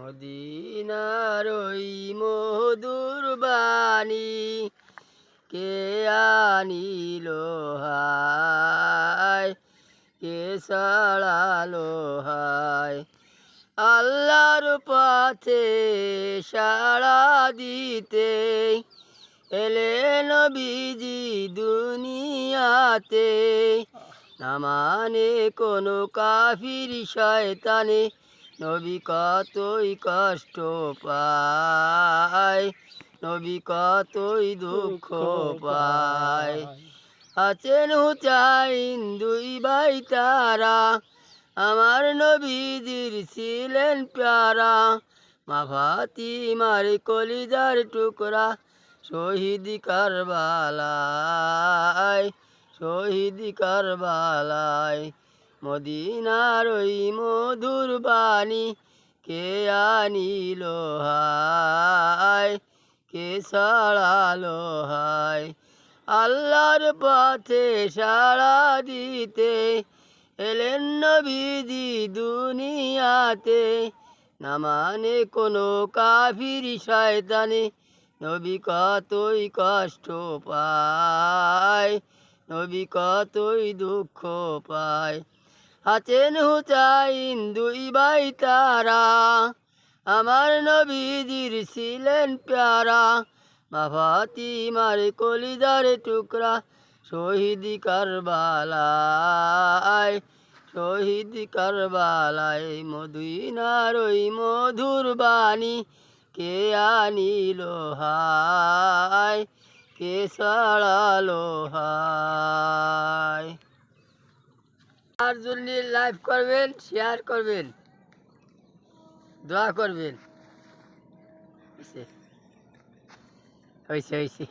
মদিনার ওই মধুর বাণী কে আনিল হায়, কে ছাড়ালো হায়। আল্লাহর পথে সাড়া দিতে এলেন নবীজি দুনিয়াতে। না মানে কোনো কাফির শয়তানে নবী কতই কষ্ট পায়, নবী কতই দুঃখ পায়। আছেন হুচাইন দুই ভাই তারা, আমার নবীজির ছিলেন প্যারা। মা ফাতিমার কলিজার টুকরা শহীদ কারবালায়, শহীদ কারবালায়। মদিনার ওই মধুর বাণী কে আনিল হায়, কে ছাড়ালো হায়। আল্লাহর পথে সাড়া দিতে এলেন নবীজি দুনিয়াতে। না মানে কোনো কাফির শয়তানে নবী কতই কষ্ট পায়, নবী কতই দুঃখ পায়। আছেন হুচাইন দুই ভাই তারা, আমার নবীজির ছিলেন প্যারা। মা ফাতিমার কলিজার টুকরা শহীদ কারবালায়, শহীদ কারবালায়। মদিনার ওই মধুর বাণী কে আনিল হায়, কে ছাড়ালো হায়। আর জন্য লাইভ করবেন, শেয়ার করবেন, দোয়া করবেন। হয়েছে হয়েছে।